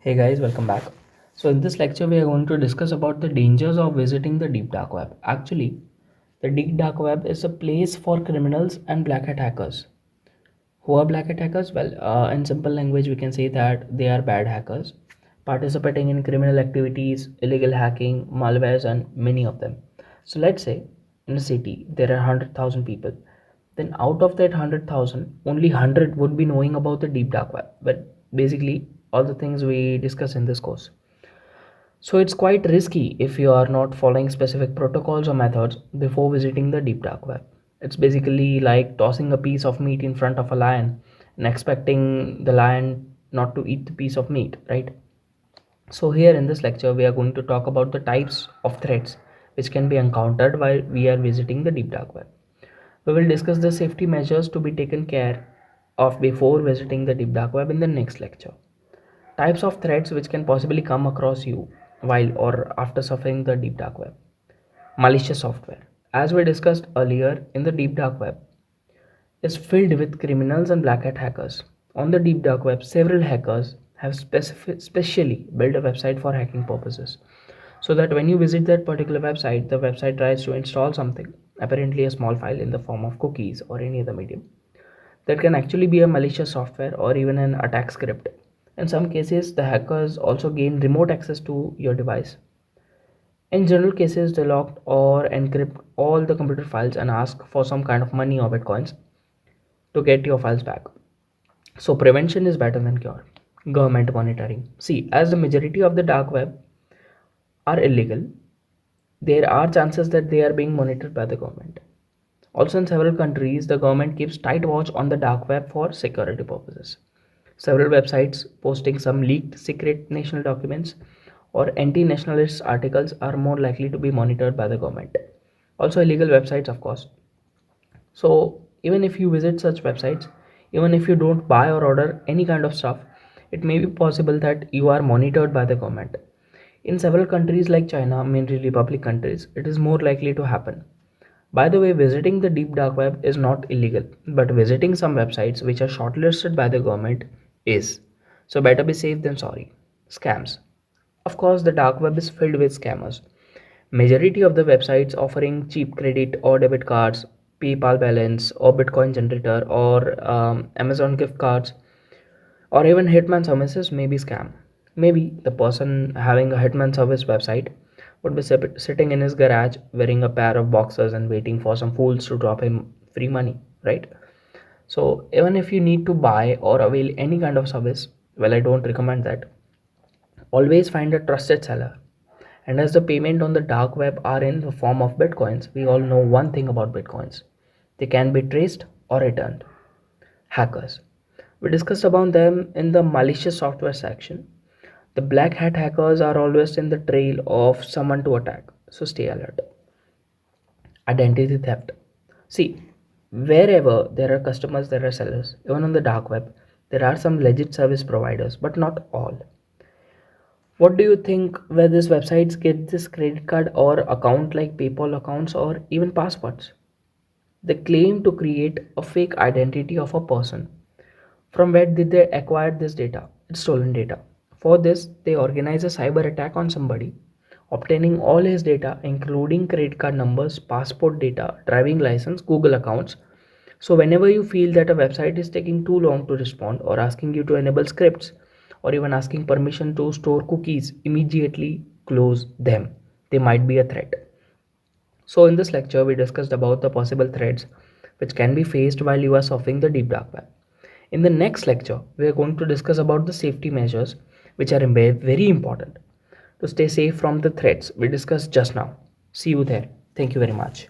Hey guys, welcome back. So in this lecture we are going to discuss about the dangers of visiting the deep dark web. Actually, the deep dark web is a place for criminals and black hat hackers. Who are black hat hackers? Well, in simple language we can say that they are bad hackers participating in criminal activities, illegal hacking, malwares and many of them. So let's say in a city there are 100,000 people. Then out of that 100,000, only 100 would be knowing about the deep dark web. But basically all the things we discuss in this course. So it's quite risky if you are not following specific protocols or methods before visiting the deep dark web. It's basically like tossing a piece of meat in front of a lion and expecting the lion not to eat the piece of meat, right? So here in this lecture we are going to talk about the types of threats which can be encountered while we are visiting the deep dark web. We will discuss the safety measures to be taken care of before visiting the deep dark web in the next lecture. Types of threats which can possibly come across you while or after surfing the deep dark web. Malicious software. As we discussed earlier, in the deep dark web is filled with criminals and black hat hackers. On the deep dark web, several hackers have specially built a website for hacking purposes. So that when you visit that particular website, the website tries to install something, apparently a small file in the form of cookies or any other medium that can actually be a malicious software or even an attack script. In some cases, the hackers also gain remote access to your device. In general cases, they lock or encrypt all the computer files and ask for some kind of money or bitcoins to get your files back. So prevention is better than cure. Government monitoring. See, as the majority of the dark web are illegal, there are chances that they are being monitored by the government. Also, in several countries, the government keeps tight watch on the dark web for security purposes. Several websites posting some leaked secret national documents or anti-nationalist articles are more likely to be monitored by the government. Also, illegal websites, of course. So, even if you visit such websites, even if you don't buy or order any kind of stuff, it may be possible that you are monitored by the government. In several countries like China, mainly republic countries, it is more likely to happen. By the way, visiting the deep dark web is not illegal, but visiting some websites which are shortlisted by the government is. So better be safe than sorry. Scams. Of course, the dark web is filled with scammers. Majority of the websites offering cheap credit or debit cards, PayPal balance or Bitcoin generator or Amazon gift cards or even hitman services may be scam. Maybe the person having a hitman service website would be sitting in his garage wearing a pair of boxers and waiting for some fools to drop him free money, right? So even if you need to buy or avail any kind of service, well, I don't recommend that. Always find a trusted seller. And as the payment on the dark web are in the form of bitcoins, we all know one thing about bitcoins. They can be traced or returned. Hackers. We discussed about them in the malicious software section. The black hat hackers are always in the trail of someone to attack, so stay alert. Identity theft. See, wherever there are customers, there are sellers. Even on the dark web, there are some legit service providers, but not all. What do you think where these websites get this credit card or account like PayPal accounts or even passwords? They claim to create a fake identity of a person. From where did they acquire this data? It's stolen data. For this, they organize a cyber attack on somebody, obtaining all his data, including credit card numbers, passport data, driving license, Google accounts. So, whenever you feel that a website is taking too long to respond or asking you to enable scripts or even asking permission to store cookies, immediately close them. They might be a threat. So, in this lecture, we discussed about the possible threats which can be faced while you are surfing the deep dark web. In the next lecture, we are going to discuss about the safety measures which are very important to stay safe from the threats we discussed just now. See you there. Thank you very much.